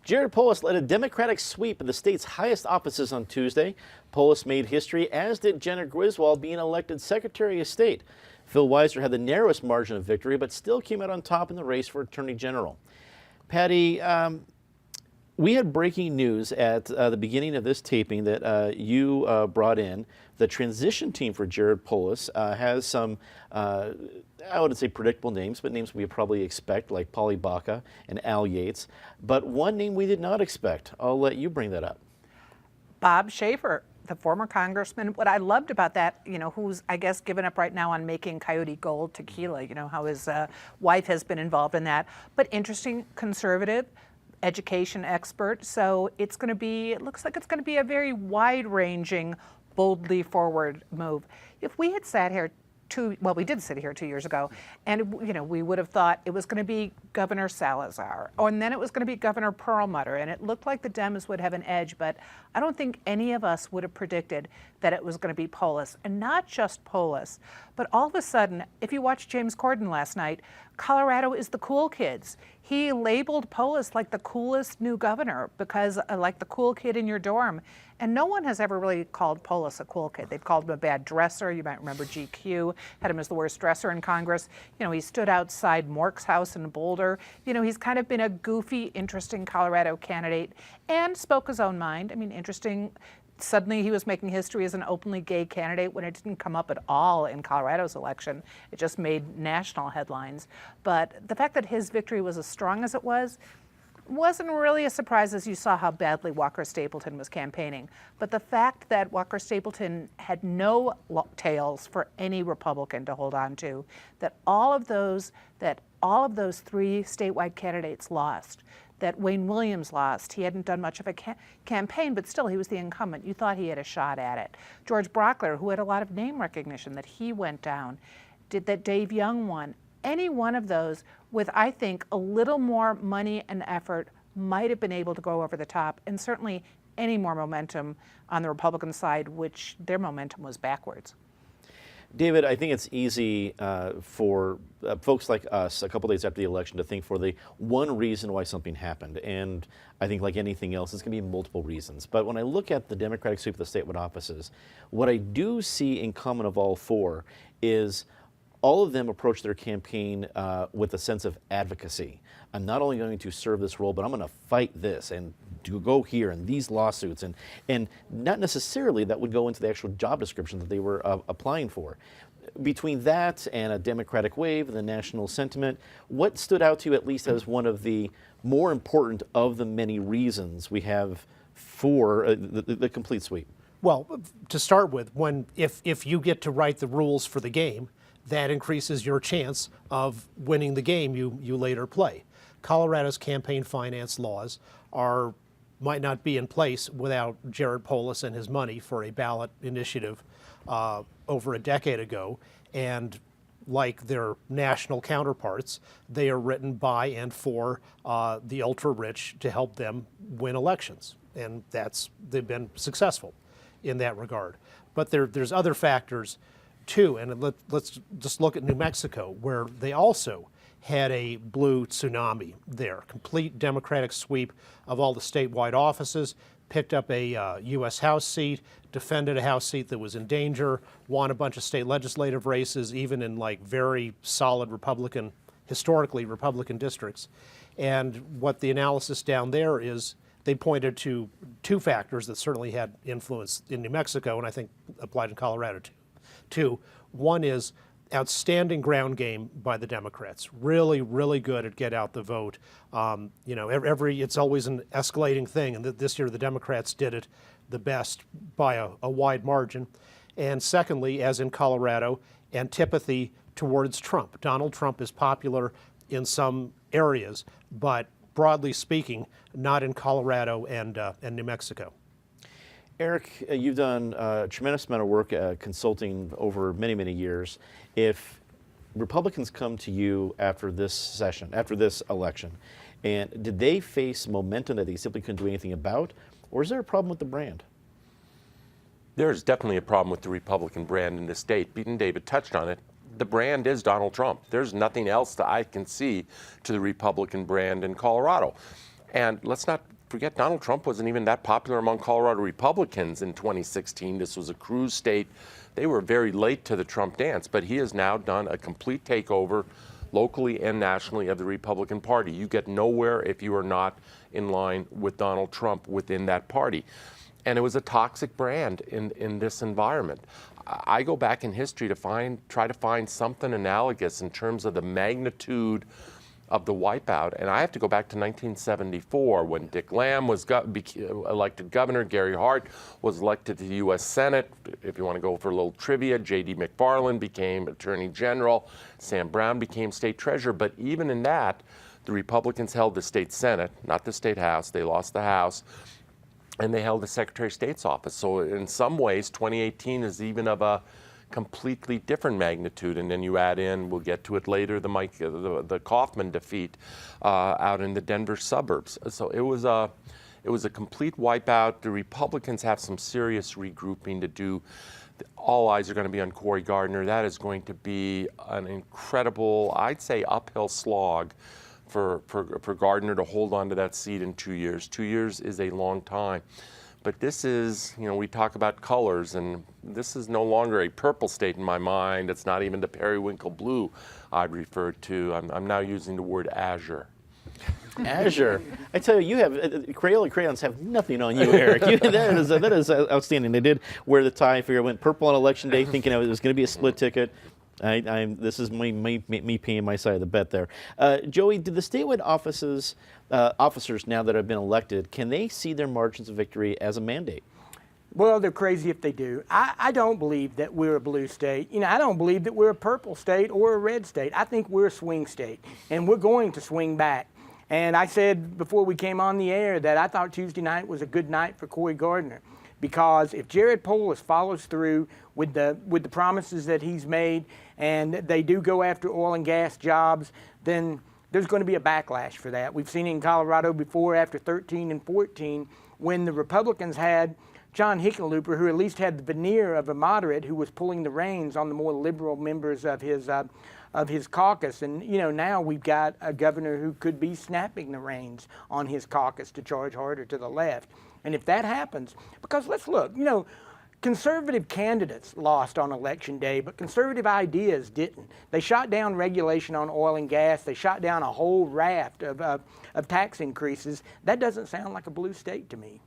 Jared Polis led a Democratic sweep of the state's highest offices on Tuesday. Polis made history, as did Jenna Griswold, being elected Secretary of State. Phil Weiser had the narrowest margin of victory, but still came out on top in the race for Attorney General. Patty, we had breaking news at the beginning of this taping that you brought in. The transition team for Jared Polis has some, I wouldn't say predictable names, but names we probably expect, like Polly Baca and Al Yates. But one name we did not expect. I'll let you bring that up. Bob Schaefer, the former congressman. What I loved about that, who's, I guess, given up right now on making Coyote Gold tequila, how his wife has been involved in that. But interesting, conservative, education expert. So it looks like it's going to be a very wide-ranging, boldly forward move. If we had sat here we did sit here 2 years ago, and we would have thought it was going to be Governor Salazar, and then it was going to be Governor Perlmutter, and it looked like the Dems would have an edge, but I don't think any of us would have predicted that it was going to be Polis. And not just Polis, but all of a sudden, if you watched James Corden last night, Colorado is the cool kids. He labeled Polis like the coolest new governor because like the cool kid in your dorm. And no one has ever really called Polis a cool kid. They've called him a bad dresser. You might remember GQ had him as the worst dresser in Congress. He stood outside Mork's house in Boulder. He's kind of been a goofy, interesting Colorado candidate and spoke his own mind. I mean, interesting. Suddenly he was making history as an openly gay candidate when it didn't come up at all in Colorado's election. It just made national headlines. But the fact that his victory was as strong as it wasn't really a surprise, as you saw how badly Walker Stapleton was campaigning. But the fact that Walker Stapleton had no tails for any Republican to hold on to, that all of those three statewide candidates lost, that Wayne Williams lost. He hadn't done much of a campaign, but still he was the incumbent. You thought he had a shot at it. George Brockler, who had a lot of name recognition, that he went down. That Dave Young won. Any one of those with, I think, a little more money and effort might have been able to go over the top, and certainly any more momentum on the Republican side, which their momentum was backwards. David, I think it's easy for folks like us a couple days after the election to think for the one reason why something happened. And I think like anything else, it's going to be multiple reasons. But when I look at the Democratic sweep of the statewide offices, what I do see in common of all four is all of them approach their campaign with a sense of advocacy. I'm not only going to serve this role, but I'm going to fight this and to go here and these lawsuits, and not necessarily that would go into the actual job description that they were applying for. Between that and a Democratic wave and the national sentiment, what stood out to you at least as one of the more important of the many reasons we have for the complete sweep? Well, to start with, if you get to write the rules for the game, that increases your chance of winning the game you later play. Colorado's campaign finance laws might not be in place without Jared Polis and his money for a ballot initiative over a decade ago. And like their national counterparts, they are written by and for the ultra-rich to help them win elections. And they've been successful in that regard. But there's other factors too, and let's just look at New Mexico, where they also had a blue tsunami there. Complete Democratic sweep of all the statewide offices, picked up a U.S. House seat, defended a House seat that was in danger, won a bunch of state legislative races, even in like very solid historically Republican districts. And what the analysis down there is, they pointed to two factors that certainly had influence in New Mexico, and I think applied in Colorado too. One is outstanding ground game by the Democrats. Really, really good at get out the vote. It's always an escalating thing, and this year the Democrats did it the best by a wide margin. And secondly, as in Colorado, antipathy towards Trump. Donald Trump is popular in some areas, but broadly speaking, not in Colorado and New Mexico. Eric, you've done a tremendous amount of work consulting over many, many years. If Republicans come to you after this election, and did they face momentum that they simply couldn't do anything about, or is there a problem with the brand? There's definitely a problem with the Republican brand in the state. Pete and David touched on it. The brand is Donald Trump. There's nothing else that I can see to the Republican brand in Colorado. And let's not forget, Donald Trump wasn't even that popular among Colorado Republicans in 2016. This was a cruise state. They were very late to the Trump dance, but he has now done a complete takeover locally and nationally of the Republican Party. You get nowhere if you are not in line with Donald Trump within that party. And it was a toxic brand in this environment. I go back in history to try to find something analogous in terms of the magnitude of the wipeout, and I have to go back to 1974 when Dick Lamb was elected governor, Gary Hart was elected to the U.S. Senate. If you want to go for a little trivia, J.D. McFarland became Attorney General, Sam Brown became State Treasurer, but even in that, the Republicans held the state Senate, not the state House. They lost the House, and they held the Secretary of State's office. So in some ways, 2018 is even of a completely different magnitude, and then you add in, we'll get to it later, the Kaufman defeat out in the Denver suburbs. So it was a complete wipeout. The Republicans have some serious regrouping to do. All eyes are going to be on Cory Gardner. That is going to be an incredible, I'd say, uphill slog for Gardner to hold on to that seat in 2 years. 2 years is a long time. But this is, we talk about colors, and this is no longer a purple state in my mind. It's not even the periwinkle blue I'd refer to. I'm now using the word azure. Azure. I tell you, you have Crayola crayons have nothing on you, Eric. That is outstanding. They did wear the tie. I figure I went purple on election day, thinking it was going to be a split ticket. This is me paying my side of the bet there. Joey, did the statewide officers now that have been elected, can they see their margins of victory as a mandate? Well, they're crazy if they do. I don't believe that we're a blue state. I don't believe that we're a purple state or a red state. I think we're a swing state, and we're going to swing back. And I said before we came on the air that I thought Tuesday night was a good night for Cory Gardner, because if Jared Polis follows through with the promises that he's made, and they do go after oil and gas jobs, then there's going to be a backlash for that. We've seen it in Colorado before, after 13 and 14, when the Republicans had John Hickenlooper, who at least had the veneer of a moderate, who was pulling the reins on the more liberal members of his caucus. And now we've got a governor who could be snapping the reins on his caucus to charge harder to the left. And if that happens, because let's look, conservative candidates lost on election day, but conservative ideas didn't. They shot down regulation on oil and gas. They shot down a whole raft of tax increases. That doesn't sound like a blue state to me.